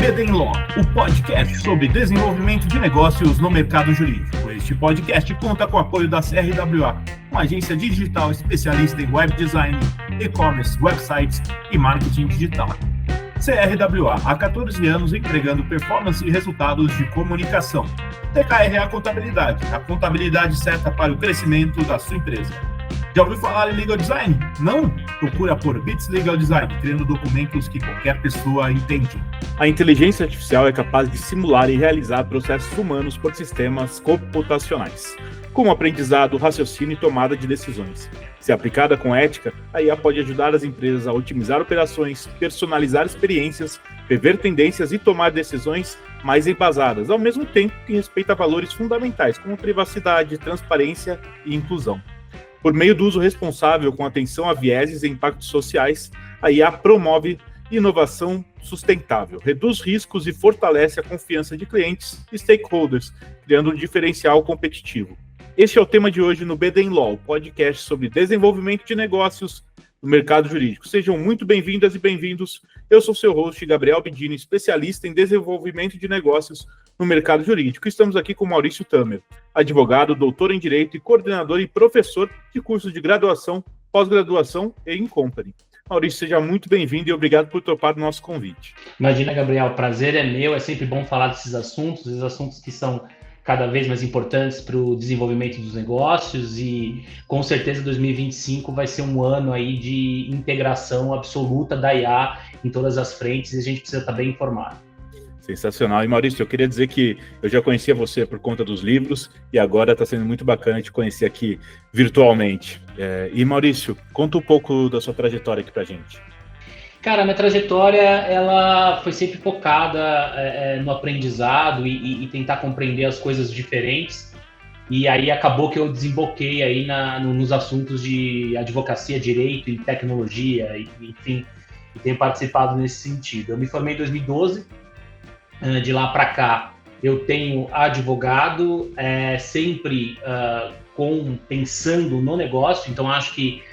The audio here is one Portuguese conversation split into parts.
BD Law, o podcast sobre desenvolvimento de negócios no mercado jurídico. Este podcast conta com o apoio da CRWA, uma agência digital especialista em web design, e-commerce, websites e marketing digital. CRWA, há 14 anos entregando performance e resultados de comunicação. TKRA Contabilidade, a contabilidade certa para o crescimento da sua empresa. Já ouviu falar em Legal Design? Não? Procura por Bits Legal Design, criando documentos que qualquer pessoa entende. A inteligência artificial é capaz de simular e realizar processos humanos por sistemas computacionais, como aprendizado, raciocínio e tomada de decisões. Se aplicada com ética, a IA pode ajudar as empresas a otimizar operações, personalizar experiências, prever tendências e tomar decisões mais embasadas, ao mesmo tempo que respeita valores fundamentais como privacidade, transparência e inclusão. Por meio do uso responsável com atenção a vieses e impactos sociais, a IA promove inovação sustentável, reduz riscos e fortalece a confiança de clientes e stakeholders, criando um diferencial competitivo. Este é o tema de hoje no BD Law, podcast sobre desenvolvimento de negócios no mercado jurídico. Sejam muito bem-vindas e bem-vindos. Eu sou seu host, Gabriel Bedini, especialista em desenvolvimento de negócios no mercado jurídico. Estamos aqui com Maurício Tamer, advogado, doutor em Direito e coordenador e professor de cursos de graduação, pós-graduação e in company. Maurício, seja muito bem-vindo e obrigado por topar o nosso convite. Imagina, Gabriel, o prazer é meu, é sempre bom falar desses assuntos, os assuntos que são cada vez mais importantes para o desenvolvimento dos negócios e com certeza 2025 vai ser um ano aí de integração absoluta da IA em todas as frentes e a gente precisa estar bem informado. Sensacional. E Maurício, eu queria dizer que eu já conhecia você por conta dos livros e agora está sendo muito bacana te conhecer aqui virtualmente. E Maurício, conta um pouco da sua trajetória aqui para a gente. Cara, minha trajetória, ela foi sempre focada no aprendizado e tentar compreender as coisas diferentes. E aí acabou que eu desemboquei aí nos assuntos de advocacia, direito e tecnologia, enfim, e tenho participado nesse sentido. Eu me formei em 2012, de lá para cá eu tenho advogado, sempre pensando no negócio, então acho que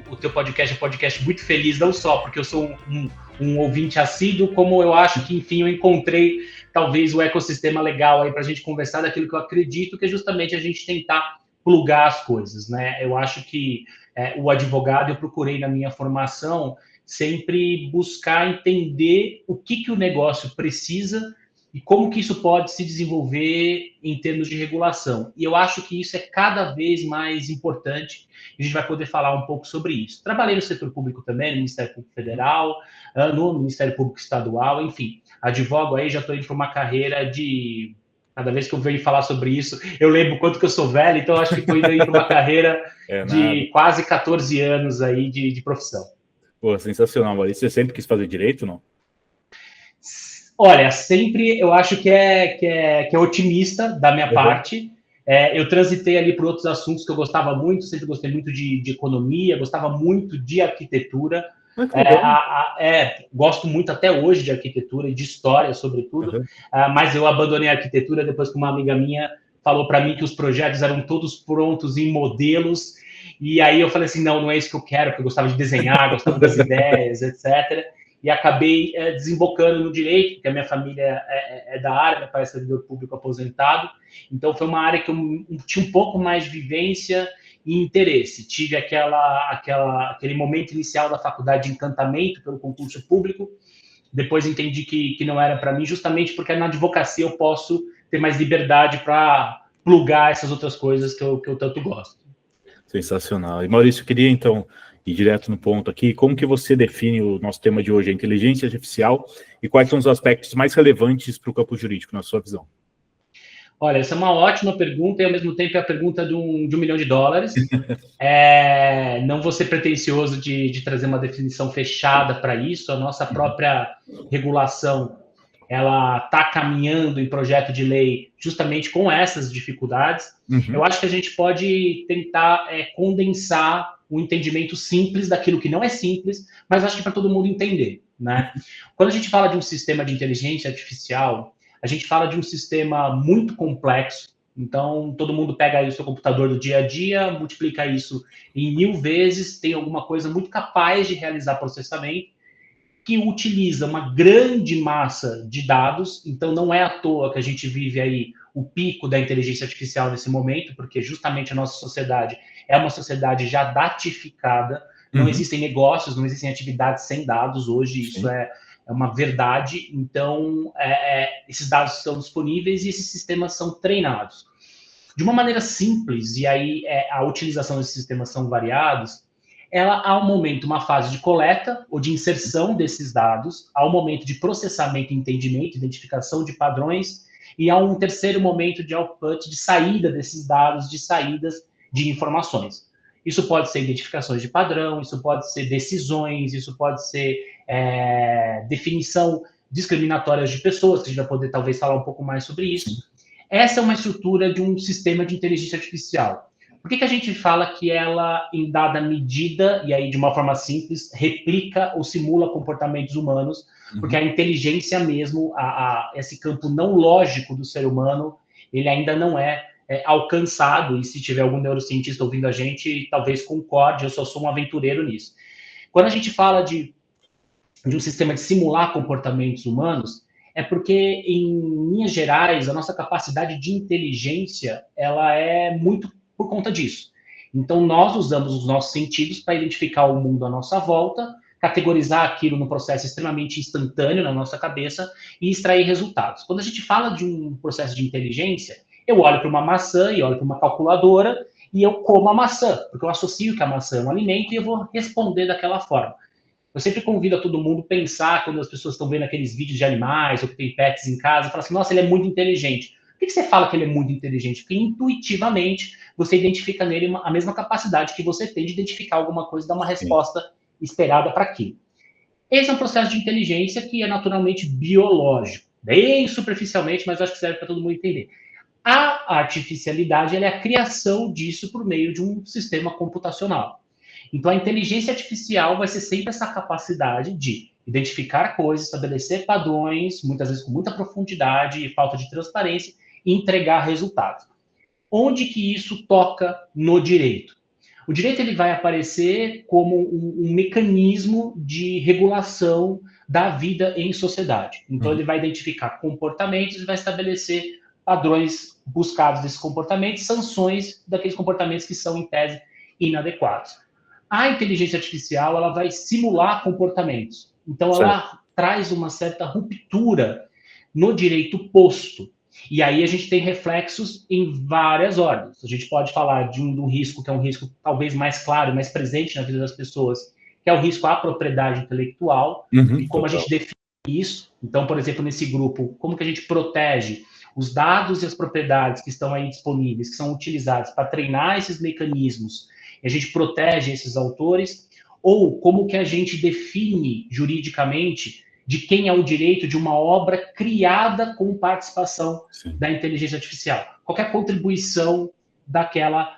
o teu podcast é um podcast muito feliz, não só porque eu sou um ouvinte assíduo, como eu acho que, enfim, eu encontrei talvez o ecossistema legal aí para a gente conversar daquilo que eu acredito, que é justamente a gente tentar plugar as coisas, né? Eu acho que o advogado, eu procurei na minha formação sempre buscar entender o que o negócio precisa e como que isso pode se desenvolver em termos de regulação. E eu acho que isso é cada vez mais importante. A gente vai poder falar um pouco sobre isso. Trabalhei no setor público também, no Ministério Público Federal, no Ministério Público Estadual, enfim. Advogo aí, já estou indo para uma carreira de... Cada vez que eu venho falar sobre isso, eu lembro quanto que eu sou velho, então acho que estou indo aí para uma carreira de quase 14 anos aí de profissão. Pô, sensacional, Maurício. Você sempre quis fazer direito, não? Olha, sempre eu acho que é otimista da minha parte. Eu transitei ali por outros assuntos que eu gostava muito, sempre gostei muito de economia, gostava muito de arquitetura. Gosto muito até hoje de arquitetura e de história, sobretudo, mas eu abandonei a arquitetura depois que uma amiga minha falou para mim que os projetos eram todos prontos em modelos, e aí eu falei assim, não é isso que eu quero, porque eu gostava de desenhar, gostava das ideias, etc., e acabei desembocando no direito, porque a minha família é da área, meu pai é servidor público aposentado, então foi uma área que eu tinha um pouco mais de vivência e interesse. Tive aquele momento inicial da faculdade de encantamento pelo concurso público, depois entendi que não era para mim, justamente porque na advocacia eu posso ter mais liberdade para plugar essas outras coisas que eu tanto gosto. Sensacional. E Maurício, eu queria então ir direto no ponto aqui, como que você define o nosso tema de hoje, a inteligência artificial, e quais são os aspectos mais relevantes para o campo jurídico, na sua visão? Olha, essa é uma ótima pergunta e, ao mesmo tempo, é a pergunta de $1 milhão. Não vou ser pretencioso de trazer uma definição fechada para isso. A nossa própria regulação, ela está caminhando em projeto de lei justamente com essas dificuldades. Eu acho que a gente pode tentar condensar um entendimento simples daquilo que não é simples, mas acho que para todo mundo entender, né? Quando a gente fala de um sistema de inteligência artificial, a gente fala de um sistema muito complexo. Então, todo mundo pega aí o seu computador do dia a dia, multiplica isso em 1000 vezes, tem alguma coisa muito capaz de realizar processamento, que utiliza uma grande massa de dados, então não é à toa que a gente vive aí o pico da inteligência artificial nesse momento, porque justamente a nossa sociedade é uma sociedade já datificada, não existem negócios, não existem atividades sem dados hoje, isso é uma verdade, então esses dados estão disponíveis e esses sistemas são treinados. De uma maneira simples, e aí a utilização desses sistemas são variados, ela há um momento, uma fase de coleta ou de inserção desses dados, há um momento de processamento, entendimento, identificação de padrões, e há um terceiro momento de output, de saída desses dados, de saídas de informações. Isso pode ser identificações de padrão, isso pode ser decisões, isso pode ser definição discriminatória de pessoas, que a gente vai poder talvez falar um pouco mais sobre isso. Essa é uma estrutura de um sistema de inteligência artificial. Por que a gente fala que ela, em dada medida, e aí de uma forma simples, replica ou simula comportamentos humanos? Porque a inteligência mesmo, esse campo não lógico do ser humano, ele ainda não é alcançado, e se tiver algum neurocientista ouvindo a gente, talvez concorde, eu só sou um aventureiro nisso. Quando a gente fala de um sistema de simular comportamentos humanos, é porque, em linhas gerais, a nossa capacidade de inteligência, ela é muito por conta disso. Então, nós usamos os nossos sentidos para identificar o mundo à nossa volta, categorizar aquilo num processo extremamente instantâneo na nossa cabeça e extrair resultados. Quando a gente fala de um processo de inteligência, eu olho para uma maçã e olho para uma calculadora e eu como a maçã, porque eu associo que a maçã é um alimento e eu vou responder daquela forma. Eu sempre convido a todo mundo a pensar, quando as pessoas estão vendo aqueles vídeos de animais ou que tem pets em casa, fala assim, nossa, ele é muito inteligente. Por que você fala que ele é muito inteligente? Porque intuitivamente você identifica nele a mesma capacidade que você tem de identificar alguma coisa e dar uma resposta esperada para aquilo. Esse é um processo de inteligência que é naturalmente biológico, bem superficialmente, mas acho que serve para todo mundo entender. A artificialidade ela é a criação disso por meio de um sistema computacional. Então, a inteligência artificial vai ser sempre essa capacidade de identificar coisas, estabelecer padrões, muitas vezes com muita profundidade e falta de transparência, e entregar resultados. Onde que isso toca no direito? O direito ele vai aparecer como um mecanismo de regulação da vida em sociedade. Então, ele vai identificar comportamentos e vai estabelecer padrões buscados desses comportamentos, sanções daqueles comportamentos que são, em tese, inadequados. A inteligência artificial ela vai simular comportamentos. Então, ela traz uma certa ruptura no direito posto. E aí a gente tem reflexos em várias ordens. A gente pode falar de um risco que é um risco talvez mais claro, mais presente na vida das pessoas, que é o risco à propriedade intelectual, e como a gente define isso. Então, por exemplo, nesse grupo, como que a gente protege os dados e as propriedades que estão aí disponíveis, que são utilizados para treinar esses mecanismos, e a gente protege esses autores, ou como que a gente define juridicamente de quem é o direito de uma obra criada com participação da inteligência artificial. Qualquer contribuição daquela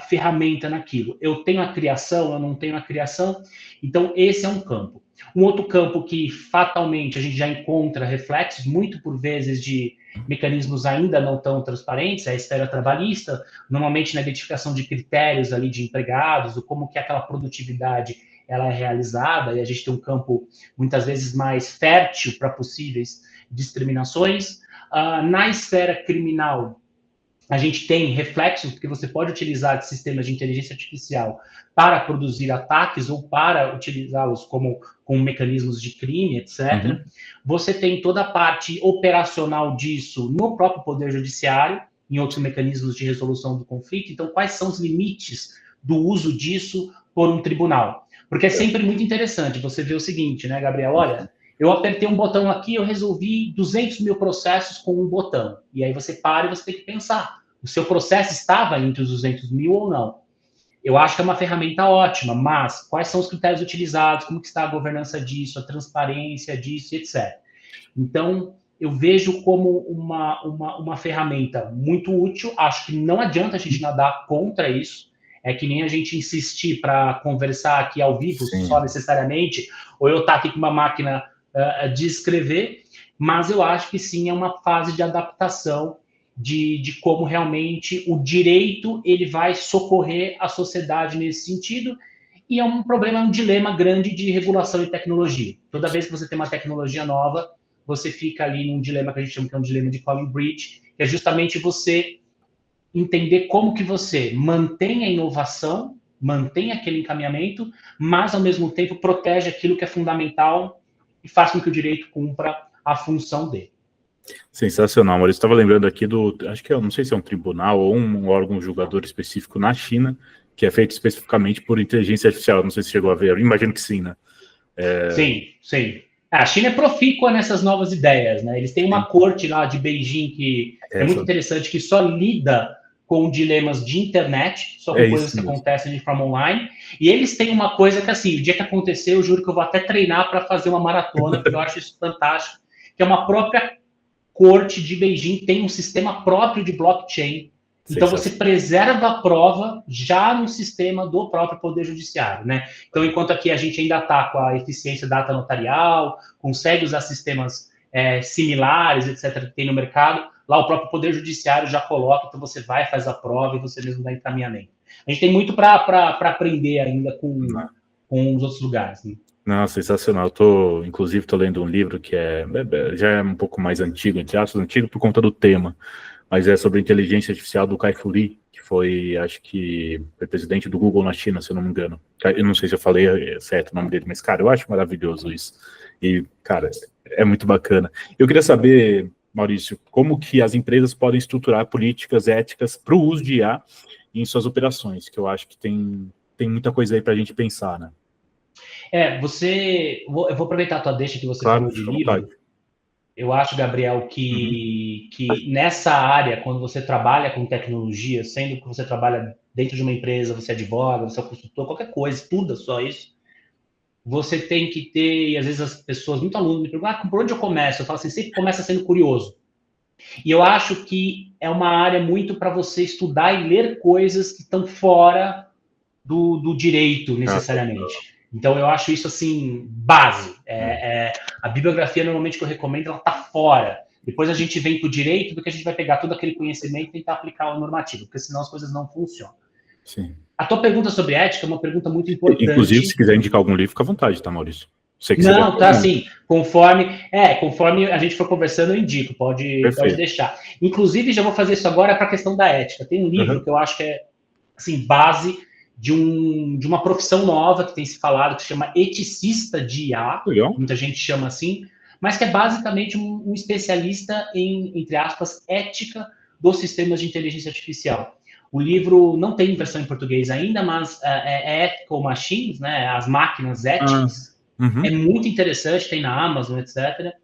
ferramenta naquilo. Eu tenho a criação, eu não tenho a criação. Então, esse é um campo. Um outro campo que, fatalmente, a gente já encontra reflexos, muito por vezes, de mecanismos ainda não tão transparentes, é a esfera trabalhista, normalmente na identificação de critérios ali de empregados, ou como que aquela produtividade ela é realizada, e a gente tem um campo, muitas vezes, mais fértil para possíveis discriminações. Na esfera criminal, a gente tem reflexos, porque você pode utilizar sistemas de inteligência artificial para produzir ataques ou para utilizá-los como mecanismos de crime, etc. Você tem toda a parte operacional disso no próprio Poder Judiciário, em outros mecanismos de resolução do conflito. Então, quais são os limites do uso disso por um tribunal? Porque é sempre muito interessante você ver o seguinte, né, Gabriel? Olha, eu apertei um botão aqui, eu resolvi 200 mil processos com um botão. E aí você para e você tem que pensar. O seu processo estava entre os 200 mil ou não? Eu acho que é uma ferramenta ótima, mas quais são os critérios utilizados, como que está a governança disso, a transparência disso, etc. Então, eu vejo como uma ferramenta muito útil. Acho que não adianta a gente nadar contra isso. É que nem a gente insistir para conversar aqui ao vivo, só necessariamente, ou eu estar aqui com uma máquina de escrever, mas eu acho que sim, é uma fase de adaptação de como realmente o direito ele vai socorrer a sociedade nesse sentido, E é um problema, um dilema grande de regulação e tecnologia. Toda vez que você tem uma tecnologia nova, você fica ali num dilema que a gente chama que é um dilema de Common Bridge, que é justamente você entender como que você mantém a inovação, mantém aquele encaminhamento, mas ao mesmo tempo protege aquilo que é fundamental e faz com que o direito cumpra a função dele. Sensacional, Maurício. Estava lembrando aqui acho que não sei se é um tribunal ou um órgão julgador específico na China, que é feito especificamente por inteligência artificial. Não sei se chegou a ver, eu imagino que sim, né? Sim. A China é profícua nessas novas ideias, né? Eles têm uma corte lá de Beijing que é muito interessante, que só lida com dilemas de internet, só com coisas que acontecem de forma online. E eles têm uma coisa que, assim, o dia que acontecer, eu juro que eu vou até treinar para fazer uma maratona, porque eu acho isso fantástico, que é uma própria corte de Beijing, tem um sistema próprio de blockchain. Então, você preserva a prova já no sistema do próprio Poder Judiciário, né? Então, enquanto aqui a gente ainda está com a eficiência data notarial, consegue usar sistemas similares, etc., que tem no mercado, lá o próprio Poder Judiciário já coloca, então você vai, faz a prova e você mesmo dá encaminhamento. A gente tem muito para aprender ainda com os outros lugares, né? Não, sensacional. Inclusive, estou lendo um livro que já é um pouco mais antigo, entre aspas, antigo por conta do tema, mas é sobre inteligência artificial do Kai-Fu Lee, que foi, acho que, foi presidente do Google na China, se eu não me engano. Eu não sei se eu falei certo o nome dele, mas, cara, eu acho maravilhoso isso. E, cara, é muito bacana. Eu queria saber, Maurício, como que as empresas podem estruturar políticas éticas para o uso de IA em suas operações, que eu acho que tem muita coisa aí para a gente pensar, né? Eu vou aproveitar a tua deixa que você falou de livro. Eu acho, Gabriel, que nessa área, quando você trabalha com tecnologia, sendo que você trabalha dentro de uma empresa, você advoga, você é consultor, qualquer coisa, estuda só isso, você tem que ter, e às vezes as pessoas, muito aluno, me perguntam, por onde eu começo? Eu falo assim, sempre começa sendo curioso. E eu acho que é uma área muito para você estudar e ler coisas que estão fora do direito, necessariamente. Então, eu acho isso, assim, base. A bibliografia, normalmente, que eu recomendo, ela está fora. Depois a gente vem para o direito, porque a gente vai pegar todo aquele conhecimento e tentar aplicar o normativo, porque senão as coisas não funcionam. Sim. A tua pergunta sobre ética é uma pergunta muito importante. Inclusive, se quiser indicar algum livro, fica à vontade, tá, Maurício? Não, tá assim, conforme a gente for conversando, eu indico, pode deixar. Inclusive, já vou fazer isso agora para a questão da ética. Tem um livro que eu acho que é, assim, base de uma profissão nova que tem se falado, que se chama eticista de IA, muita gente chama assim, mas que é basicamente um especialista em, entre aspas, ética dos sistemas de inteligência artificial. O livro não tem versão em português ainda, mas é Ethical Machines, né, as máquinas éticas. É muito interessante, tem na Amazon, etc.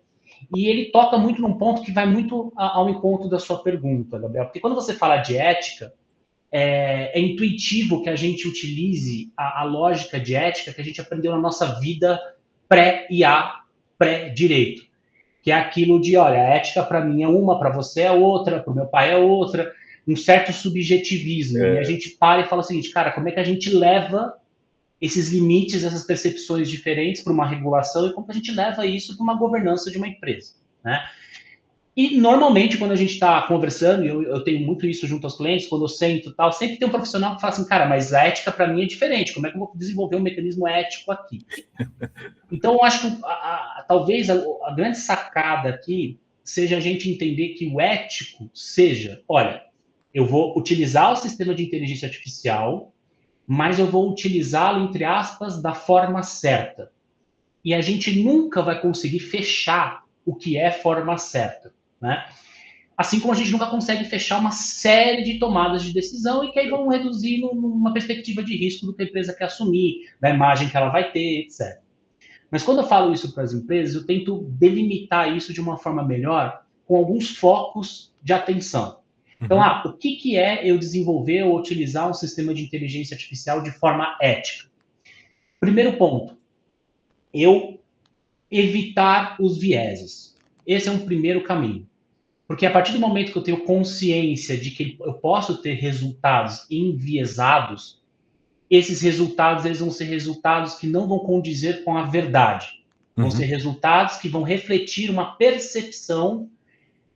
E ele toca muito num ponto que vai muito ao encontro da sua pergunta, Gabriel. Porque quando você fala de ética, é intuitivo que a gente utilize a lógica de ética que a gente aprendeu na nossa vida pré-IA, pré-direito. Que é aquilo de, olha, a ética para mim é uma, para você é outra, para o meu pai é outra, um certo subjetivismo. E a gente para e fala o seguinte, cara, como é que a gente leva esses limites, essas percepções diferentes para uma regulação e como que a gente leva isso para uma governança de uma empresa, né? E, normalmente, quando a gente está conversando, e eu tenho muito isso junto aos clientes, quando eu sento e tal, sempre tem um profissional que fala assim, cara, mas a ética para mim é diferente, como é que eu vou desenvolver um mecanismo ético aqui? Então, eu acho que talvez a grande sacada aqui seja a gente entender que o ético seja, olha, eu vou utilizar o sistema de inteligência artificial, mas eu vou utilizá-lo, entre aspas, da forma certa. E a gente nunca vai conseguir fechar o que é forma certa, né? Assim como a gente nunca consegue fechar uma série de tomadas de decisão e que aí vão reduzir numa perspectiva de risco do que a empresa quer assumir, da imagem que ela vai ter, etc. Mas quando eu falo isso para as empresas, eu tento delimitar isso de uma forma melhor com alguns focos de atenção. Então, o que é eu desenvolver ou utilizar um sistema de inteligência artificial de forma ética? Primeiro ponto, eu evitar os vieses. Esse é um primeiro caminho. Porque a partir do momento que eu tenho consciência de que eu posso ter resultados enviesados, esses resultados eles vão ser resultados que não vão condizer com a verdade. Vão ser resultados que vão refletir uma percepção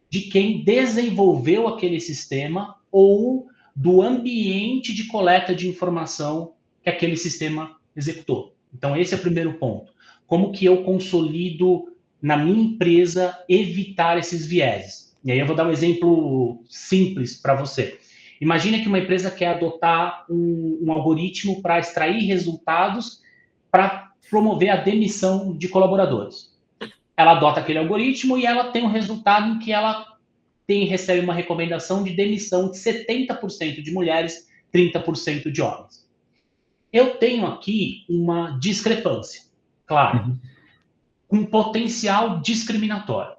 de quem desenvolveu aquele sistema ou do ambiente de coleta de informação que aquele sistema executou. Então, esse é o primeiro ponto. Como que eu consolido na minha empresa evitar esses vieses? E aí eu vou dar um exemplo simples para você. Imagina que uma empresa quer adotar um algoritmo para extrair resultados para promover a demissão de colaboradores. Ela adota aquele algoritmo e ela tem um resultado em que ela recebe uma recomendação de demissão de 70% de mulheres, 30% de homens. Eu tenho aqui uma discrepância, claro, com potencial discriminatório.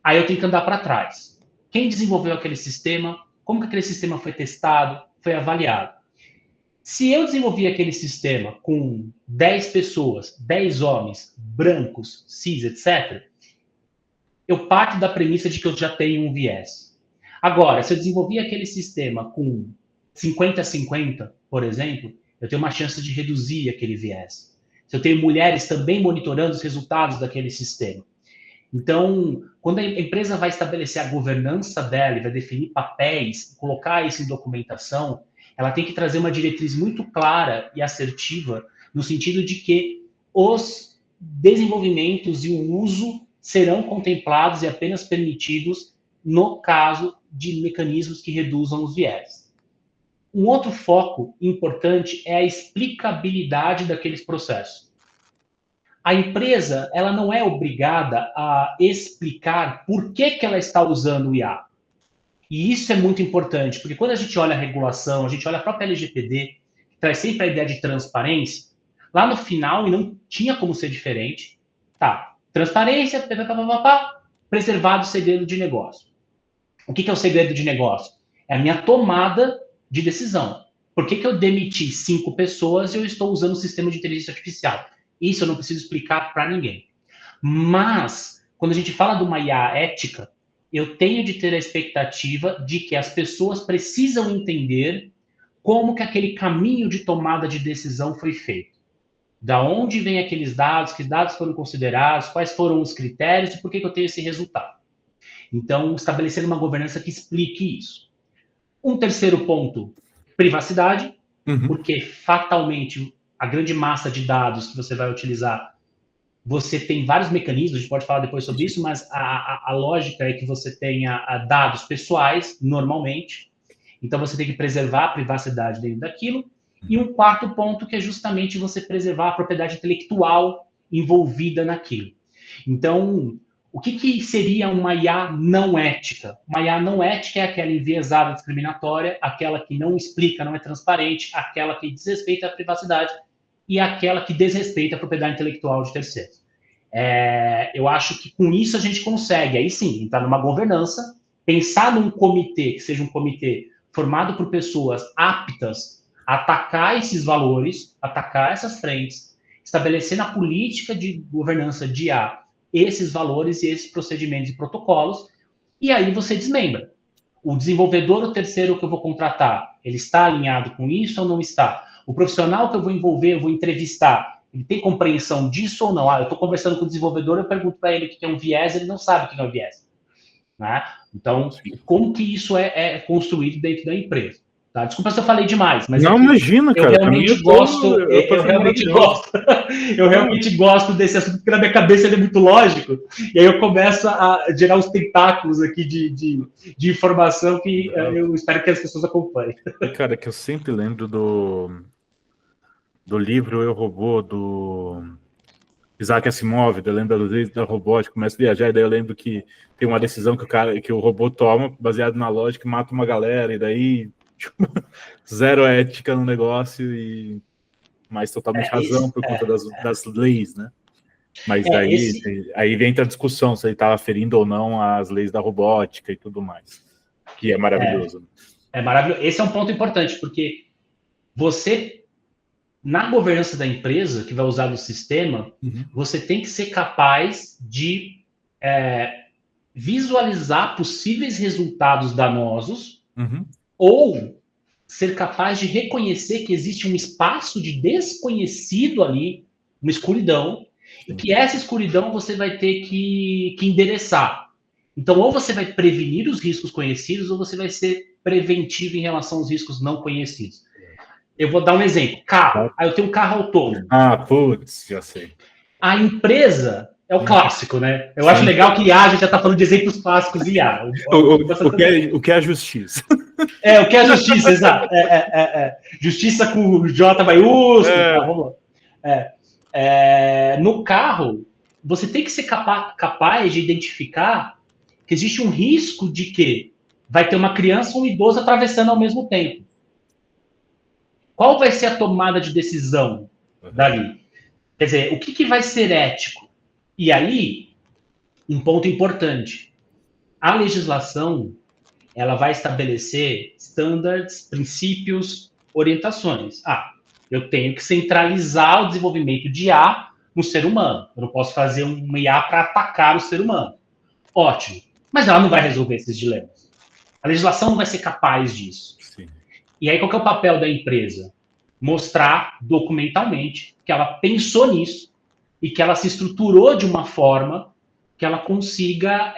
Aí eu tenho que andar para trás. Quem desenvolveu aquele sistema? Como que aquele sistema foi testado? Foi avaliado? Se eu desenvolvi aquele sistema com 10 pessoas, 10 homens, brancos, cis, etc., eu parto da premissa de que eu já tenho um viés. Agora, se eu desenvolvi aquele sistema com 50-50, por exemplo, eu tenho uma chance de reduzir aquele viés. Se eu tenho mulheres também monitorando os resultados daquele sistema. Então, quando a empresa vai estabelecer a governança dela e vai definir papéis, colocar isso em documentação, ela tem que trazer uma diretriz muito clara e assertiva no sentido de que os desenvolvimentos e o uso serão contemplados e apenas permitidos no caso de mecanismos que reduzam os viés. Um outro foco importante é a explicabilidade daqueles processos. A empresa, ela não é obrigada a explicar por que ela está usando o IA. E isso é muito importante, porque quando a gente olha a regulação, a gente olha a própria LGPD, que traz sempre a ideia de transparência, lá no final, e não tinha como ser diferente, tá, transparência, preservado o segredo de negócio. O que é o segredo de negócio? É a minha tomada de decisão. Por que eu demiti 5 pessoas e eu estou usando um sistema de inteligência artificial? Isso eu não preciso explicar para ninguém. Mas, quando a gente fala de uma IA ética, eu tenho de ter a expectativa de que as pessoas precisam entender como que aquele caminho de tomada de decisão foi feito. Da onde vêm aqueles dados, que dados foram considerados, quais foram os critérios e por que eu tenho esse resultado. Então, estabelecer uma governança que explique isso. Um terceiro ponto, privacidade, porque fatalmente a grande massa de dados que você vai utilizar, você tem vários mecanismos, a gente pode falar depois sobre isso, mas a lógica é que você tenha dados pessoais, normalmente, então você tem que preservar a privacidade dentro daquilo, e um quarto ponto que é justamente você preservar a propriedade intelectual envolvida naquilo. Então, o que seria uma IA não ética? Uma IA não ética é aquela enviesada, discriminatória, aquela que não explica, não é transparente, aquela que desrespeita a privacidade e aquela que desrespeita a propriedade intelectual de terceiros. Eu acho que com isso a gente consegue, aí sim, entrar numa governança, pensar num comitê, que seja um comitê formado por pessoas aptas a atacar esses valores, atacar essas frentes, estabelecer na política de governança de IA esses valores e esses procedimentos e protocolos, e aí você desmembra. O desenvolvedor, o terceiro que eu vou contratar, ele está alinhado com isso ou não está? O profissional que eu vou envolver, eu vou entrevistar, ele tem compreensão disso ou não? Eu estou conversando com o desenvolvedor, eu pergunto para ele o que é um viés, ele não sabe o que é um viés. Né? Então, como que isso é construído dentro da empresa? Tá? Desculpa se eu falei demais, mas não, imagina, cara. Eu realmente gosto desse assunto, porque na minha cabeça ele é muito lógico, e aí eu começo a gerar uns tentáculos aqui de informação que eu espero que as pessoas acompanhem. Cara, que eu sempre lembro do livro Eu, Robô, do Isaac Asimov, da lenda das leis da robótica, começa a viajar, e daí eu lembro que tem uma decisão que o robô toma, baseado na lógica, mata uma galera, e daí zero ética no negócio, mas totalmente razão por conta das leis, né? Mas aí vem a discussão se ele estava ferindo ou não as leis da robótica e tudo mais, que é maravilhoso. É maravilhoso. Esse é um ponto importante, porque você, na governança da empresa que vai usar o sistema, você tem que ser capaz de visualizar possíveis resultados danosos, ou ser capaz de reconhecer que existe um espaço de desconhecido ali, uma escuridão, e que essa escuridão você vai ter que endereçar. Então, ou você vai prevenir os riscos conhecidos, ou você vai ser preventivo em relação aos riscos não conhecidos. Eu vou dar um exemplo. Carro. Aí eu tenho um carro autônomo. Ah, putz, já sei. A empresa é o clássico, né? Eu acho legal que IA, a gente já está falando de exemplos clássicos de IA. O que é a justiça? O que é a justiça, exato. Justiça com J maiúsculo. Tá, vamos lá. No carro, você tem que ser capaz de identificar que existe um risco de que vai ter uma criança ou um idoso atravessando ao mesmo tempo. Qual vai ser a tomada de decisão dali? Quer dizer, o que vai ser ético? E aí, um ponto importante. A legislação, ela vai estabelecer standards, princípios, orientações. Eu tenho que centralizar o desenvolvimento de IA no ser humano. Eu não posso fazer uma IA para atacar o ser humano. Ótimo. Mas ela não vai resolver esses dilemas. A legislação não vai ser capaz disso. Sim. E aí, qual que é o papel da empresa? Mostrar documentalmente que ela pensou nisso e que ela se estruturou de uma forma que ela consiga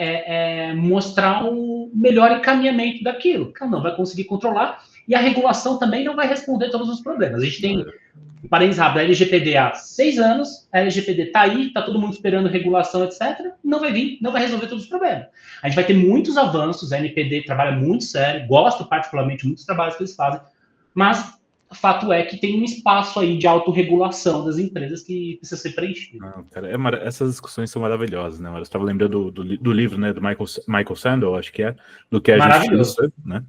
mostrar um melhor encaminhamento daquilo. Que ela não vai conseguir controlar e a regulação também não vai responder todos os problemas. A gente tem, parênteses rápido, a LGPD há 6 anos, a LGPD está aí, está todo mundo esperando regulação, etc. Não vai vir, não vai resolver todos os problemas. A gente vai ter muitos avanços, a NPD trabalha muito sério, gosto particularmente muito dos trabalhos que eles fazem, mas o fato é que tem um espaço aí de autorregulação das empresas que precisa ser preenchido. Não, cara, essas discussões são maravilhosas, né? Eu estava lembrando do livro, né, do Michael Sandel, acho que é, do que é a justiça, né?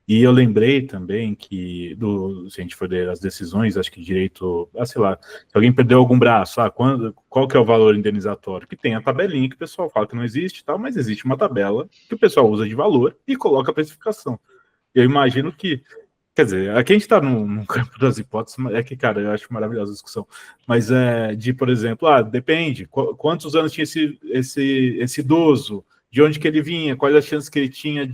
E eu lembrei também que, se a gente for ler as decisões, acho que direito, sei lá, se alguém perdeu algum braço, qual que é o valor indenizatório? Que tem a tabelinha que o pessoal fala que não existe e tal, mas existe uma tabela que o pessoal usa de valor e coloca a precificação. Eu imagino que, quer dizer, aqui a gente está no campo das hipóteses, é que, cara, eu acho maravilhosa a discussão, mas por exemplo, depende, quantos anos tinha esse idoso, de onde que ele vinha, quais as chances que ele tinha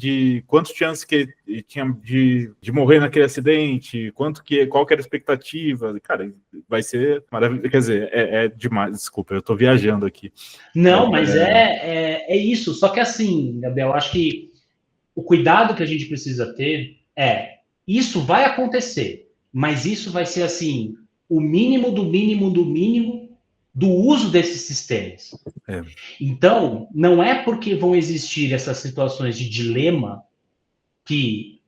quantas chances que ele tinha de morrer naquele acidente, qual que era a expectativa, cara, vai ser maravilhoso, quer dizer, é demais, desculpa, eu tô viajando aqui. Não, mas é isso, só que assim, Gabriel, eu acho que o cuidado que a gente precisa ter isso vai acontecer, mas isso vai ser assim, o mínimo do mínimo do mínimo do uso desses sistemas. Então, não é porque vão existir essas situações de dilema que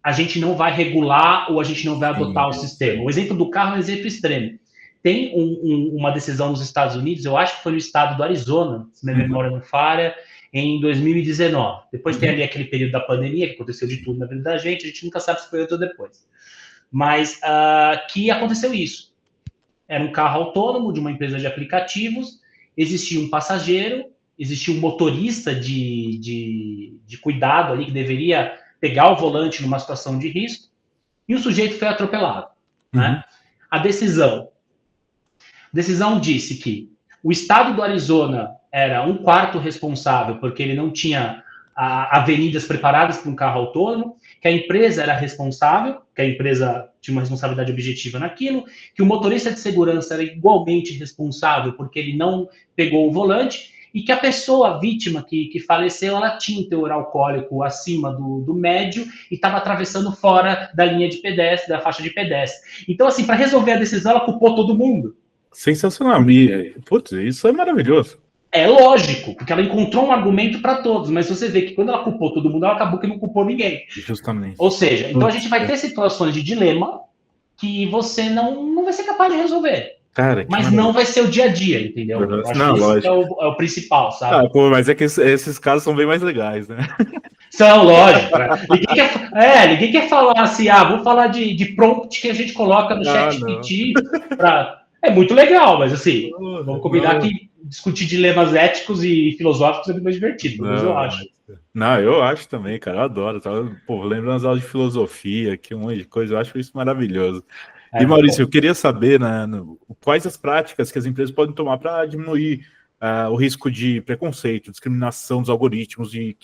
a gente não vai regular ou a gente não vai adotar o sistema. O exemplo do carro é um exemplo extremo. Tem uma decisão nos Estados Unidos, eu acho que foi no estado do Arizona, se minha memória não falha, em 2019. Depois tem ali aquele período da pandemia, que aconteceu de tudo na vida da gente, a gente nunca sabe se foi antes ou depois. Mas que aconteceu isso. Era um carro autônomo de uma empresa de aplicativos, existia um passageiro, existia um motorista de cuidado ali que deveria pegar o volante numa situação de risco, e o sujeito foi atropelado. Né? A decisão disse que o estado do Arizona era 1/4 responsável porque ele não tinha avenidas preparadas para um carro autônomo, que a empresa era responsável, que a empresa tinha uma responsabilidade objetiva naquilo, que o motorista de segurança era igualmente responsável porque ele não pegou o volante, e que a pessoa, a vítima que faleceu, ela tinha um teor alcoólico acima do médio e estava atravessando fora da linha de pedestre, da faixa de pedestre. Então, assim, para resolver a decisão, ela culpou todo mundo. Sensacional. Putz, isso é maravilhoso. É lógico, porque ela encontrou um argumento para todos, mas você vê que quando ela culpou todo mundo, ela acabou que não culpou ninguém. Justamente. Ou seja, então a gente vai ter situações de dilema que você não vai ser capaz de resolver. Cara, mas não vai ser o dia a dia, entendeu? Eu acho que isso é o principal, sabe? Mas é que esses casos são bem mais legais, né? São, lógico. Ninguém quer falar assim, vou falar de prompt que a gente coloca no ChatGPT. É muito legal, mas assim, vamos combinar que discutir dilemas éticos e filosóficos é muito mais divertido, mas eu acho. Eu acho também, cara, eu adoro. Lembro das aulas de filosofia, que um monte de coisa, eu acho isso maravilhoso. E Maurício, eu queria saber, né, quais as práticas que as empresas podem tomar para diminuir o risco de preconceito, discriminação dos algoritmos e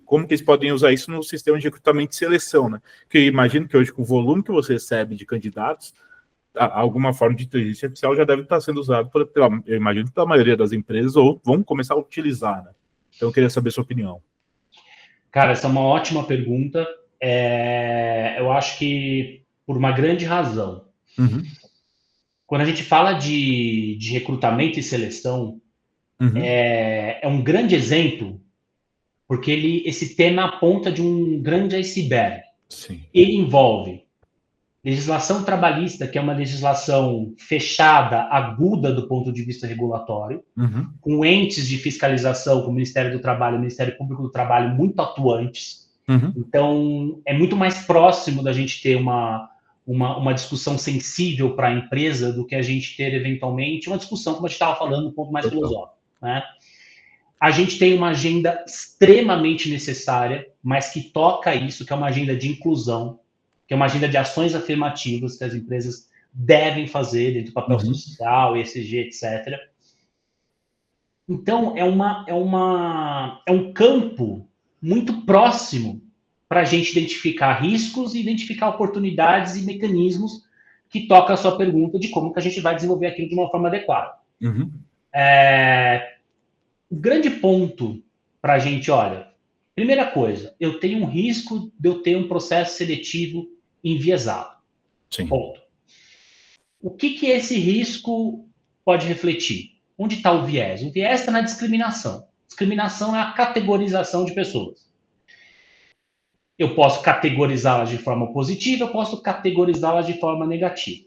como que eles podem usar isso no sistema de recrutamento e seleção, né? Porque eu imagino que hoje, com o volume que você recebe de candidatos, alguma forma de inteligência artificial já deve estar sendo usado, eu imagino, pela maioria das empresas, ou vão começar a utilizar, né? Então, eu queria saber a sua opinião. Cara, essa é uma ótima pergunta. Eu acho que por uma grande razão. Quando a gente fala de recrutamento e seleção, é um grande exemplo, porque esse tema aponta de um grande iceberg. Sim. Ele envolve legislação trabalhista, que é uma legislação fechada, aguda do ponto de vista regulatório, com entes de fiscalização, como o Ministério do Trabalho e o Ministério Público do Trabalho, muito atuantes. Então, é muito mais próximo da gente ter uma discussão sensível para a empresa do que a gente ter, eventualmente, uma discussão, como a gente estava falando, um ponto mais filosófico, né? A gente tem uma agenda extremamente necessária, mas que toca isso, que é uma agenda de inclusão, que é uma agenda de ações afirmativas que as empresas devem fazer dentro do papel social, ESG, etc. Então, é um campo muito próximo para a gente identificar riscos e identificar oportunidades e mecanismos que toca a sua pergunta de como que a gente vai desenvolver aquilo de uma forma adequada. O grande ponto para a gente, olha, primeira coisa, eu tenho um risco de eu ter um processo seletivo enviesado. Sim. Ponto. O que esse risco pode refletir? Onde está o viés? O viés está na discriminação. Discriminação é a categorização de pessoas. Eu posso categorizá-las de forma positiva, eu posso categorizá-las de forma negativa.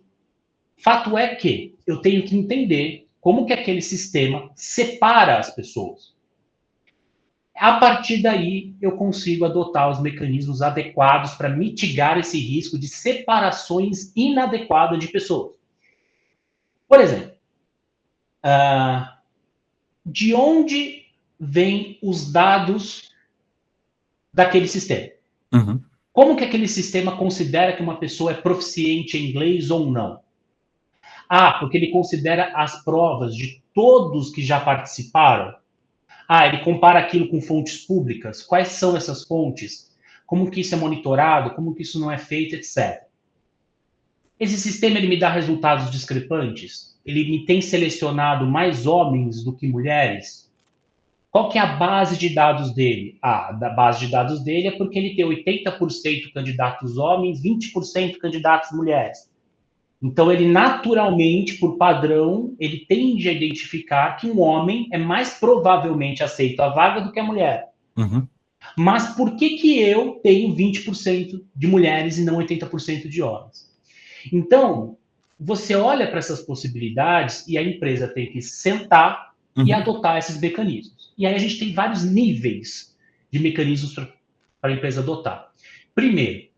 Fato é que eu tenho que entender como que aquele sistema separa as pessoas. A partir daí, eu consigo adotar os mecanismos adequados para mitigar esse risco de separações inadequadas de pessoas. Por exemplo, de onde vêm os dados daquele sistema? Como que aquele sistema considera que uma pessoa é proficiente em inglês ou não? Porque ele considera as provas de todos que já participaram. Ele compara aquilo com fontes públicas. Quais são essas fontes? Como que isso é monitorado? Como que isso não é feito, etc. Esse sistema ele me dá resultados discrepantes? Ele me tem selecionado mais homens do que mulheres? Qual que é a base de dados dele? Da base de dados dele é porque ele tem 80% candidatos homens, 20% candidatos mulheres. Então, ele naturalmente, por padrão, ele tende a identificar que um homem é mais provavelmente aceito a vaga do que a mulher. Mas por que eu tenho 20% de mulheres e não 80% de homens? Então, você olha para essas possibilidades e a empresa tem que sentar e adotar esses mecanismos. E aí a gente tem vários níveis de mecanismos para a empresa adotar. Primeiro,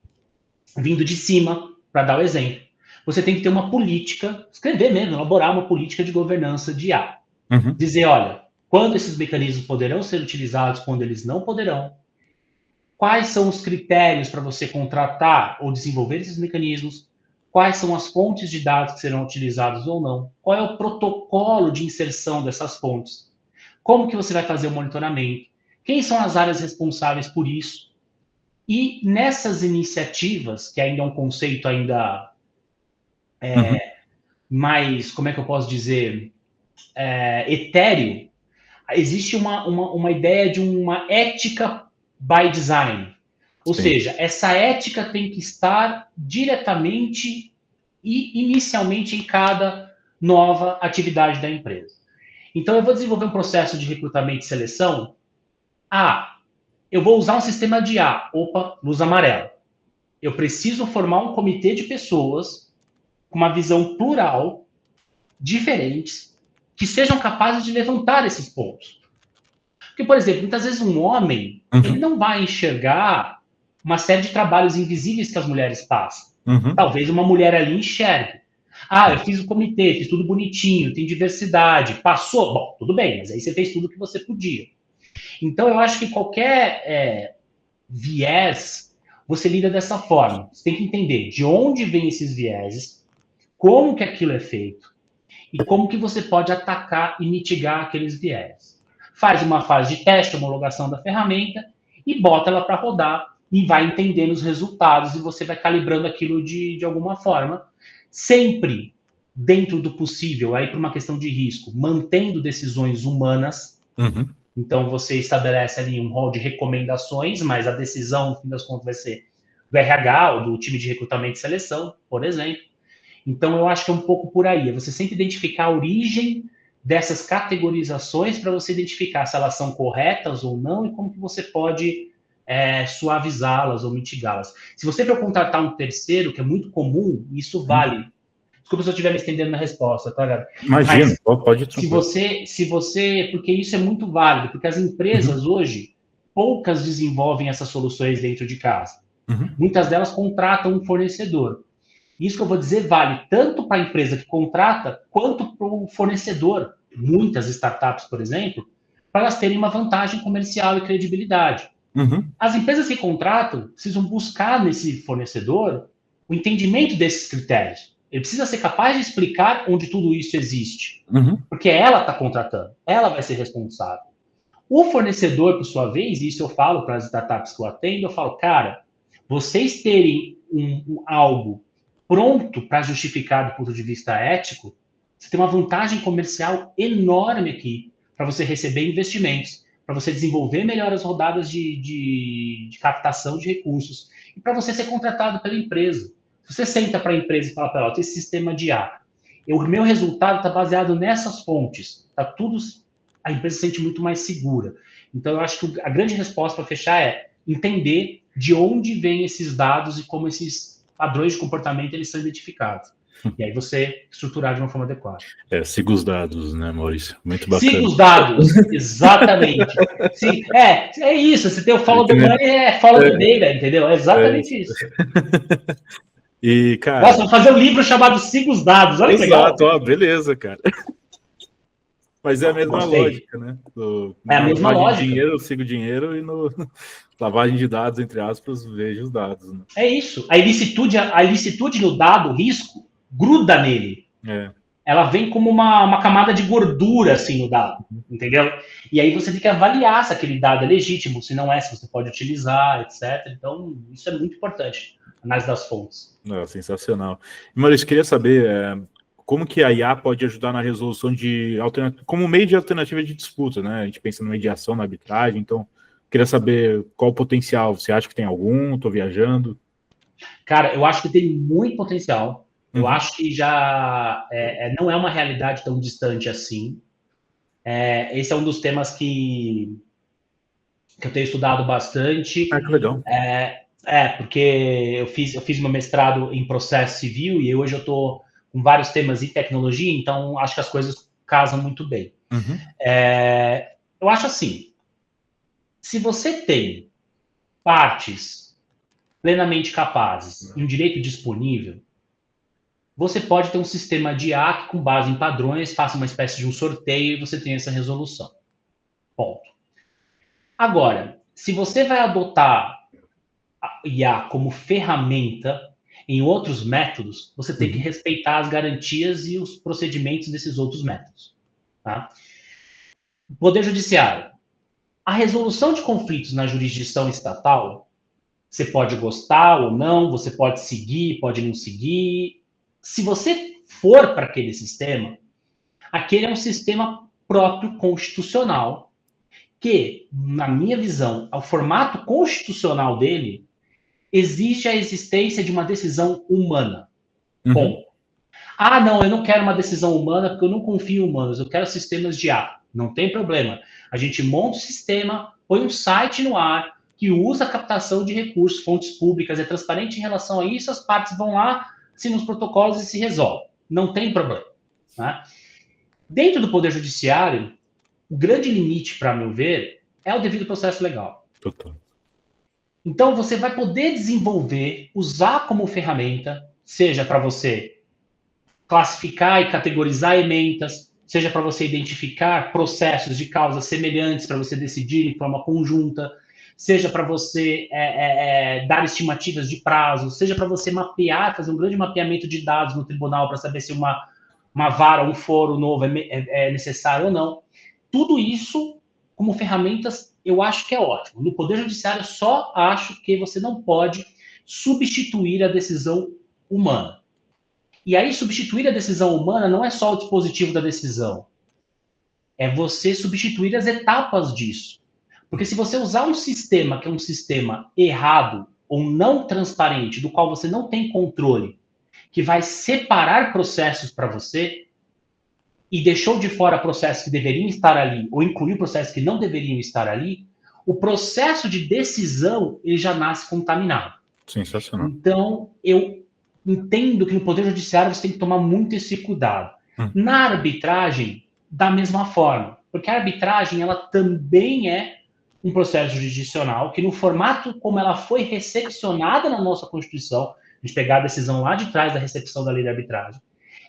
vindo de cima, para dar o exemplo, você tem que ter uma política, escrever mesmo, elaborar uma política de governança de IA. Dizer, olha, quando esses mecanismos poderão ser utilizados, quando eles não poderão, quais são os critérios para você contratar ou desenvolver esses mecanismos, quais são as fontes de dados que serão utilizadas ou não, qual é o protocolo de inserção dessas fontes, como que você vai fazer o monitoramento, quem são as áreas responsáveis por isso. E nessas iniciativas, que ainda é um conceito ainda mais, como é que eu posso dizer, etéreo, existe uma ideia de uma ética by design. Ou seja, essa ética tem que estar diretamente e inicialmente em cada nova atividade da empresa. Então, eu vou desenvolver um processo de recrutamento e seleção. Eu vou usar um sistema de IA. Luz amarela. Eu preciso formar um comitê de pessoas com uma visão plural, diferentes, que sejam capazes de levantar esses pontos. Porque, por exemplo, muitas vezes um homem, ele não vai enxergar uma série de trabalhos invisíveis que as mulheres passam. Talvez uma mulher ali enxergue. Eu fiz o comitê, fiz tudo bonitinho, tem diversidade, passou. Bom, tudo bem, mas aí você fez tudo o que você podia. Então, eu acho que qualquer viés, você lida dessa forma. Você tem que entender de onde vêm esses vieses, como que aquilo é feito e como que você pode atacar e mitigar aqueles viés. Faz uma fase de teste, homologação da ferramenta e bota ela para rodar e vai entendendo os resultados e você vai calibrando aquilo de alguma forma, sempre dentro do possível, aí por uma questão de risco, mantendo decisões humanas. Então você estabelece ali um rol de recomendações, mas a decisão, no fim das contas, vai ser RH ou do time de recrutamento e seleção, por exemplo. Então, eu acho que é um pouco por aí. É você sempre identificar a origem dessas categorizações para você identificar se elas são corretas ou não e como que você pode suavizá-las ou mitigá-las. Se você for contratar um terceiro, que é muito comum, isso vale. Desculpa se eu estiver me estendendo na resposta, tá, galera? Imagina, pode se você, porque isso é muito válido, porque as empresas hoje, poucas desenvolvem essas soluções dentro de casa. Muitas delas contratam um fornecedor. Isso que eu vou dizer vale tanto para a empresa que contrata, quanto para o fornecedor. Muitas startups, por exemplo, para elas terem uma vantagem comercial e credibilidade. As empresas que contratam precisam buscar nesse fornecedor o entendimento desses critérios. Ele precisa ser capaz de explicar onde tudo isso existe. Porque ela está contratando, ela vai ser responsável. O fornecedor, por sua vez, e isso eu falo para as startups que eu atendo, eu falo, cara, vocês terem algo pronto para justificar do ponto de vista ético, você tem uma vantagem comercial enorme aqui para você receber investimentos, para você desenvolver melhor as rodadas de captação de recursos e para você ser contratado pela empresa. Você senta para a empresa e fala para ela, tem esse sistema de A. O meu resultado está baseado nessas fontes. Tá tudo, a empresa se sente muito mais segura. Então, eu acho que a grande resposta para fechar é entender de onde vêm esses dados e como esses padrões de comportamento eles são identificados. E aí você estruturar de uma forma adequada. Siga os dados, né, Maurício? Muito bacana. Siga os dados, exatamente. Sim, é isso. Você tem o follow the money, follow the data, entendeu? É exatamente isso. E, cara... Nossa, vou fazer um livro chamado Siga os Dados. Olha que legal. Exato, ó, beleza, cara. Mas é a mesma lógica, né? É a mesma lógica. Dinheiro, eu sigo dinheiro e no lavagem de dados, entre aspas, vejo os dados. Né? É isso. A ilicitude no dado, o risco, gruda nele. Ela vem como uma camada de gordura, assim, no dado, entendeu? E aí você tem que avaliar se aquele dado é legítimo, se não é, se você pode utilizar, etc. Então, isso é muito importante, análise das fontes. Sensacional. E, Maurício, queria saber como que a IA pode ajudar na resolução como meio de alternativa de disputa, né? A gente pensa na mediação, na arbitragem, então, queria saber qual o potencial. Você acha que tem algum? Estou viajando? Cara, eu acho que tem muito potencial. Eu acho que já não é uma realidade tão distante assim. Esse é um dos temas que eu tenho estudado bastante. Que legal. Porque eu fiz meu mestrado em processo civil e hoje eu estou com vários temas em tecnologia, então acho que as coisas casam muito bem. Eu acho assim, se você tem partes plenamente capazes e um direito disponível, você pode ter um sistema de IA que, com base em padrões, faça uma espécie de um sorteio e você tem essa resolução. Ponto. Agora, se você vai adotar a IA como ferramenta em outros métodos, você tem que respeitar as garantias e os procedimentos desses outros métodos. Tá? Poder Judiciário. A resolução de conflitos na jurisdição estatal, você pode gostar ou não, você pode seguir, pode não seguir. Se você for para aquele sistema, aquele é um sistema próprio constitucional que, na minha visão, ao formato constitucional dele, existe a existência de uma decisão humana. Bom, não, eu não quero uma decisão humana porque eu não confio em humanos, eu quero sistemas de IA. Não tem problema. A gente monta o sistema, põe um site no ar que usa a captação de recursos, fontes públicas, é transparente em relação a isso, as partes vão lá, assinam os protocolos e se resolve. Não tem problema. Tá? Dentro do Poder Judiciário, o grande limite, para meu ver, é o devido processo legal. Total. Então, você vai poder desenvolver, usar como ferramenta, seja para você classificar e categorizar emendas, seja para você identificar processos de causas semelhantes para você decidir em forma conjunta, seja para você dar estimativas de prazo, seja para você mapear, fazer um grande mapeamento de dados no tribunal para saber se uma vara, um foro novo é necessário ou não. Tudo isso, como ferramentas, eu acho que é ótimo. No Poder Judiciário, eu só acho que você não pode substituir a decisão humana. E aí, substituir a decisão humana não é só o dispositivo da decisão. É você substituir as etapas disso. Porque se você usar um sistema que é um sistema errado ou não transparente, do qual você não tem controle, que vai separar processos para você e deixou de fora processos que deveriam estar ali, ou incluiu processos que não deveriam estar ali, o processo de decisão ele já nasce contaminado. Sensacional. Então, eu entendo que no Poder Judiciário você tem que tomar muito esse cuidado. Na arbitragem, da mesma forma, porque a arbitragem ela também é um processo jurisdicional que no formato como ela foi recepcionada na nossa Constituição, a gente pegar a decisão lá de trás da recepção da lei de arbitragem,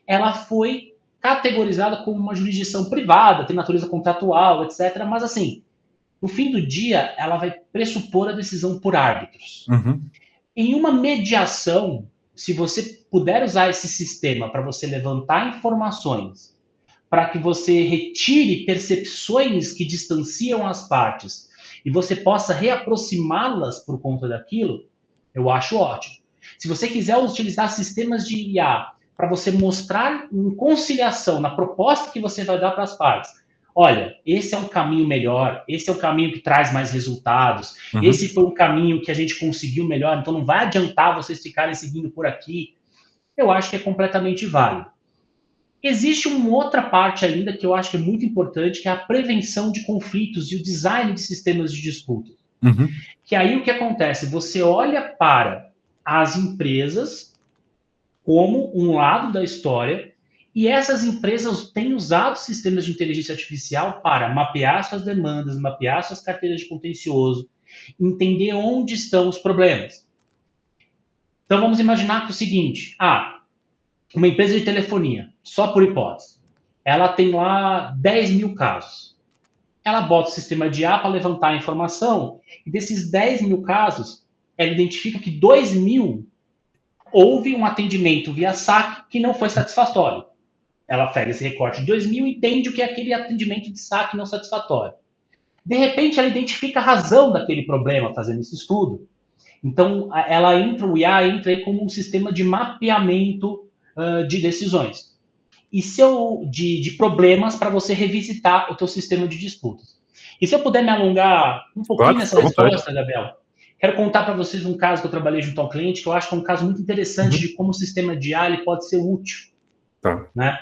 ela foi categorizada como uma jurisdição privada, tem natureza contratual, etc. Mas assim, no fim do dia, ela vai pressupor a decisão por árbitros. Em uma mediação, se você puder usar esse sistema para você levantar informações, para que você retire percepções que distanciam as partes e você possa reaproximá-las por conta daquilo, eu acho ótimo. Se você quiser utilizar sistemas de IA para você mostrar em conciliação, na proposta que você vai dar para as partes, olha, esse é um caminho melhor, esse é o caminho que traz mais resultados, esse foi um caminho que a gente conseguiu melhor, então não vai adiantar vocês ficarem seguindo por aqui, eu acho que é completamente válido. Existe uma outra parte ainda que eu acho que é muito importante, que é a prevenção de conflitos e o design de sistemas de disputa. Que aí o que acontece? Você olha para as empresas como um lado da história e essas empresas têm usado sistemas de inteligência artificial para mapear suas demandas, mapear suas carteiras de contencioso, entender onde estão os problemas. Então vamos imaginar que é o seguinte, uma empresa de telefonia, só por hipótese, ela tem lá 10 mil casos. Ela bota o sistema de IA para levantar a informação e desses 10 mil casos, ela identifica que 2 mil houve um atendimento via saque que não foi satisfatório. Ela pega esse recorte de 2 mil e entende o que é aquele atendimento de saque não satisfatório. De repente, ela identifica a razão daquele problema fazendo esse estudo. Então, o IA entra aí como um sistema de mapeamento de decisões. E de problemas para você revisitar o teu sistema de disputas. E se eu puder me alongar um pouquinho nessa resposta, Gabriel, quero contar para vocês um caso que eu trabalhei junto ao cliente, que eu acho que é um caso muito interessante de como o sistema de IA ele pode ser útil. Né?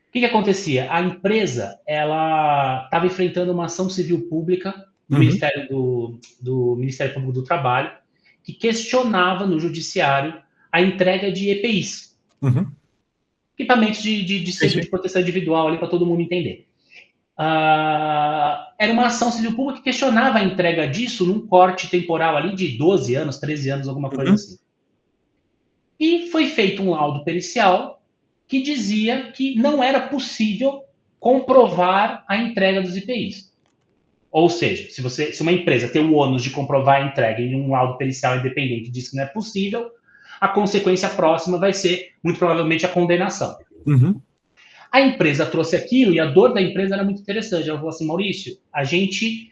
O que acontecia? A empresa ela estava enfrentando uma ação civil pública do Ministério Público do Trabalho, que questionava no judiciário a entrega de EPIs. Equipamentos de proteção individual ali para todo mundo entender. Era uma ação civil pública que questionava a entrega disso num corte temporal ali de 12 anos, 13 anos, alguma coisa assim. E foi feito um laudo pericial que dizia que não era possível comprovar a entrega dos IPIs. Ou seja, se uma empresa tem o ônus de comprovar a entrega em um laudo pericial independente diz que não é possível, a consequência próxima vai ser, muito provavelmente, a condenação. A empresa trouxe aquilo e a dor da empresa era muito interessante. Ela falou assim, Maurício, a gente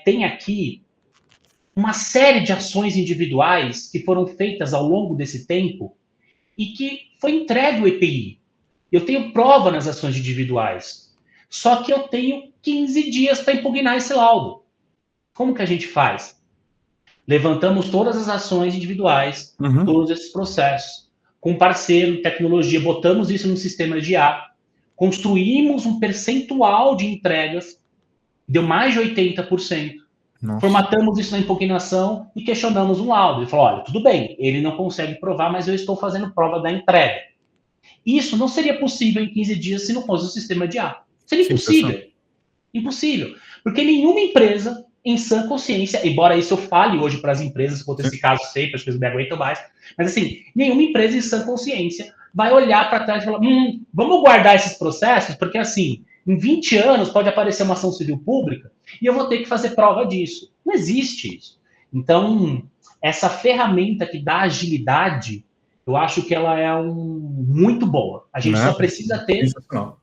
tem aqui uma série de ações individuais que foram feitas ao longo desse tempo e que foi entregue o EPI. Eu tenho prova nas ações individuais. Só que eu tenho 15 dias para impugnar esse laudo. Como que a gente faz? Levantamos todas as ações individuais, todos esses processos, com parceiro, tecnologia, botamos isso num sistema de IA, construímos um percentual de entregas, deu mais de 80%, formatamos isso na impugnação e questionamos um laudo. Ele falou, olha, tudo bem, ele não consegue provar, mas eu estou fazendo prova da entrega. Isso não seria possível em 15 dias se não fosse o sistema de IA. Seria impossível. Impossível. Porque nenhuma empresa, em sã consciência, embora isso eu fale hoje para as empresas, vou ter esse caso sempre, acho que eles me aguentam mais, mas assim, nenhuma empresa em sã consciência vai olhar para trás e falar, vamos guardar esses processos, porque assim, em 20 anos pode aparecer uma ação civil pública e eu vou ter que fazer prova disso. Não existe isso. Então, essa ferramenta que dá agilidade, eu acho que ela é muito boa. A gente só precisa ter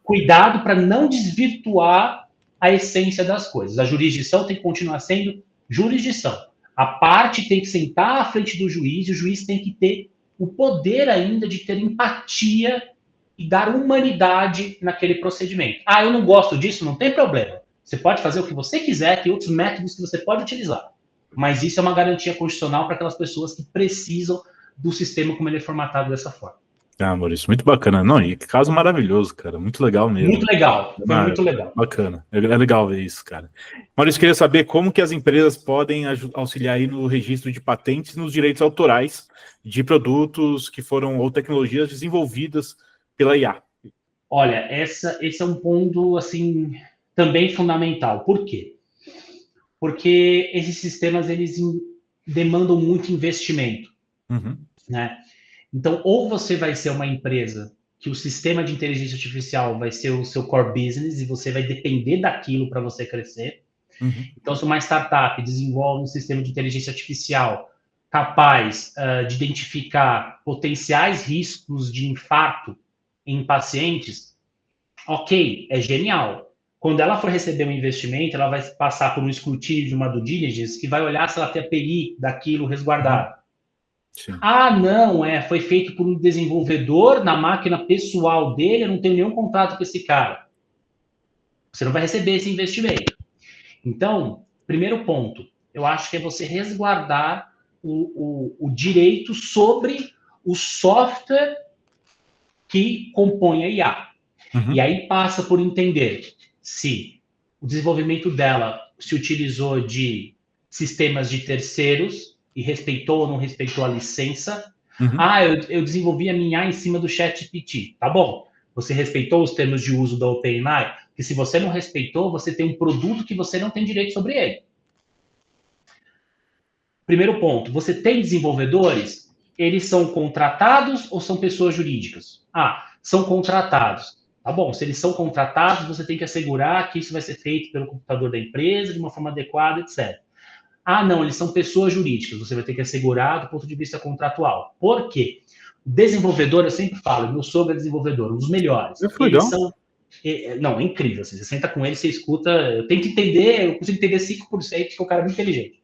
cuidado para não desvirtuar a essência das coisas. A jurisdição tem que continuar sendo jurisdição. A parte tem que sentar à frente do juiz e o juiz tem que ter o poder ainda de ter empatia e dar humanidade naquele procedimento. Ah, eu não gosto disso, não tem problema. Você pode fazer o que você quiser, tem outros métodos que você pode utilizar. Mas isso é uma garantia constitucional para aquelas pessoas que precisam do sistema como ele é formatado dessa forma. Ah, Maurício, muito bacana. Não, e que caso maravilhoso, cara. Muito legal mesmo. Muito legal, foi muito legal. Bacana. É legal ver isso, cara. Maurício, queria saber como que as empresas podem auxiliar aí no registro de patentes e nos direitos autorais de produtos que foram, ou tecnologias desenvolvidas pela IA. Olha, esse é um ponto, assim, também fundamental. Por quê? Porque esses sistemas, eles demandam muito investimento, né? Então, ou você vai ser uma empresa que o sistema de inteligência artificial vai ser o seu core business e você vai depender daquilo para você crescer. Então, se uma startup desenvolve um sistema de inteligência artificial capaz de identificar potenciais riscos de infarto em pacientes, ok, é genial. Quando ela for receber um investimento, ela vai passar por um escrutínio de uma due diligence que vai olhar se ela tem a API daquilo resguardado. Sim. Ah, não, foi feito por um desenvolvedor na máquina pessoal dele, eu não tenho nenhum contrato com esse cara. Você não vai receber esse investimento. Então, primeiro ponto, eu acho que é você resguardar o direito sobre o software que compõe a IA. E aí passa por entender se o desenvolvimento dela se utilizou de sistemas de terceiros e respeitou ou não respeitou a licença. Ah, eu desenvolvi a minha IA em cima do ChatGPT. Tá bom. Você respeitou os termos de uso da OpenAI? Porque se você não respeitou, você tem um produto que você não tem direito sobre ele. Primeiro ponto, você tem desenvolvedores? Eles são contratados ou são pessoas jurídicas? Ah, são contratados. Tá bom, se eles são contratados, você tem que assegurar que isso vai ser feito pelo computador da empresa de uma forma adequada, etc. Ah, não, eles são pessoas jurídicas, você vai ter que assegurar do ponto de vista contratual. Por quê? O desenvolvedor, eu sempre falo, meu sogro é desenvolvedor, um dos melhores. Eles são... Não, é incrível. Você senta com ele, você escuta... Eu tenho que entender, eu consigo entender 5%, porque o cara é muito inteligente.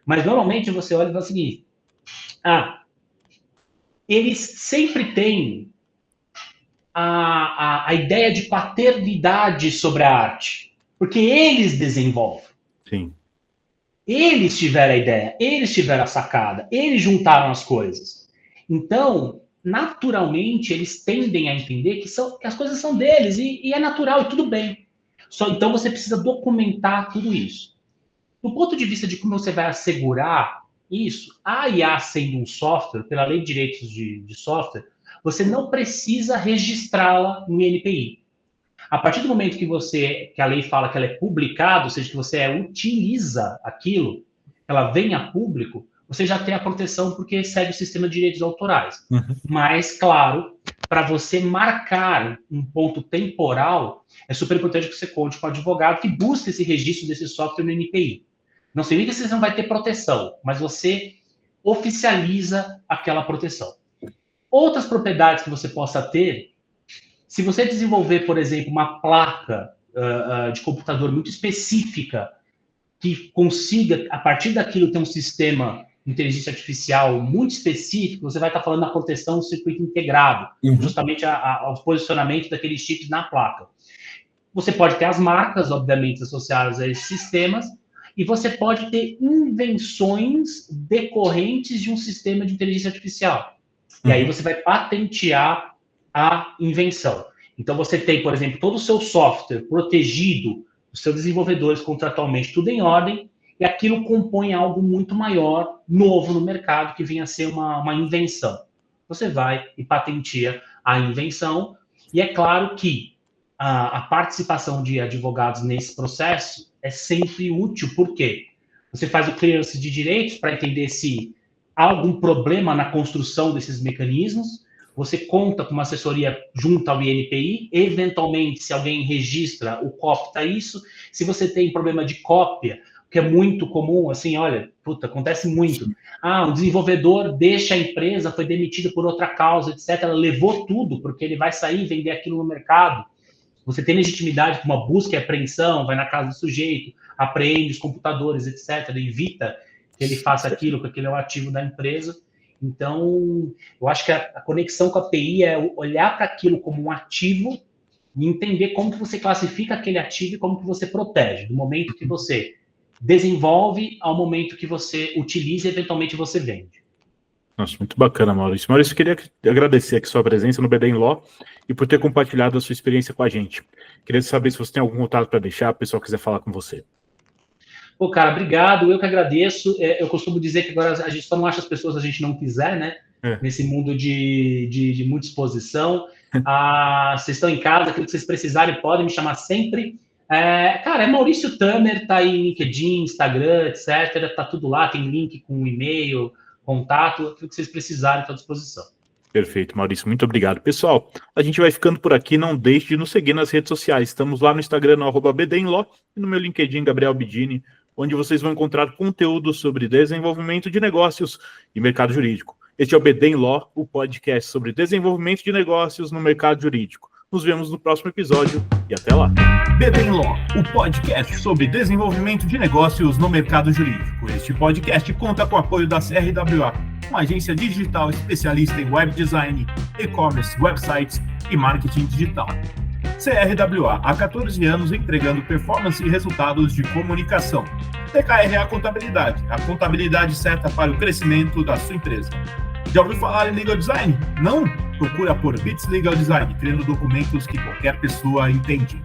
Mas, normalmente, você olha e fala o seguinte... eles sempre têm a ideia de paternidade sobre a arte, porque eles desenvolvem. Sim. Eles tiveram a ideia, eles tiveram a sacada, eles juntaram as coisas. Então, naturalmente, eles tendem a entender que as coisas são deles e é natural e tudo bem. Então, você precisa documentar tudo isso. Do ponto de vista de como você vai assegurar isso, a IA sendo um software, pela lei de direitos de software, você não precisa registrá-la no INPI. A partir do momento que a lei fala que ela é publicada, ou seja, que você utiliza aquilo, ela vem a público, você já tem a proteção porque segue o sistema de direitos autorais. Mas, claro, para você marcar um ponto temporal, é super importante que você conte com o advogado que busque esse registro desse software no INPI. Não significa que você não vai ter proteção, mas você oficializa aquela proteção. Outras propriedades que você possa ter, se você desenvolver, por exemplo, uma placa de computador muito específica que consiga, a partir daquilo, ter um sistema de inteligência artificial muito específico, você vai estar falando da proteção do circuito integrado, justamente ao posicionamento daqueles chips na placa. Você pode ter as marcas, obviamente, associadas a esses sistemas, e você pode ter invenções decorrentes de um sistema de inteligência artificial. E aí você vai patentear a invenção. Então, você tem, por exemplo, todo o seu software protegido, os seus desenvolvedores contratualmente, tudo em ordem, e aquilo compõe algo muito maior, novo no mercado, que venha a ser uma invenção. Você vai e patenteia a invenção, e é claro que a participação de advogados nesse processo é sempre útil, porque você faz o clearance de direitos para entender se há algum problema na construção desses mecanismos, você conta com uma assessoria junto ao INPI, eventualmente, se alguém registra, o copta isso. Se você tem problema de cópia, que é muito comum, assim, olha, acontece muito. Um desenvolvedor deixa a empresa, foi demitido por outra causa, etc. Levou tudo, porque ele vai sair e vender aquilo no mercado. Você tem legitimidade para uma busca e apreensão, vai na casa do sujeito, apreende os computadores, etc. Evita que ele faça aquilo, porque ele é o ativo da empresa. Então, eu acho que a conexão com a API é olhar para aquilo como um ativo e entender como que você classifica aquele ativo e como que você protege. Do momento que você desenvolve ao momento que você utiliza e eventualmente você vende. Nossa, muito bacana, Maurício. Maurício, eu queria agradecer aqui sua presença no BD em Law e por ter compartilhado a sua experiência com a gente. Queria saber se você tem algum contato para deixar, o pessoal quiser falar com você. Pô, cara, obrigado, eu que agradeço. Eu costumo dizer que agora a gente só não acha as pessoas se a gente não quiser, né? Nesse mundo de muita exposição. Vocês estão em casa, aquilo que vocês precisarem, podem me chamar sempre. Cara, é Maurício Tamer, tá aí LinkedIn, Instagram, etc. Tá tudo lá, tem link com e-mail, contato, aquilo que vocês precisarem, estou à disposição. Perfeito, Maurício, muito obrigado. Pessoal, a gente vai ficando por aqui, não deixe de nos seguir nas redes sociais. Estamos lá no Instagram, no @BDinLaw, e no meu LinkedIn, Gabriel Bidini, onde vocês vão encontrar conteúdo sobre desenvolvimento de negócios e mercado jurídico. Este é o BD em Law, o podcast sobre desenvolvimento de negócios no mercado jurídico. Nos vemos no próximo episódio e até lá. BD em Law, o podcast sobre desenvolvimento de negócios no mercado jurídico. Este podcast conta com o apoio da CRWA, uma agência digital especialista em web design, e-commerce, websites e marketing digital. CRWA, há 14 anos entregando performance e resultados de comunicação. TKRA Contabilidade, a contabilidade certa para o crescimento da sua empresa. Já ouviu falar em Legal Design? Não? Procura por Bits Legal Design, criando documentos que qualquer pessoa entende.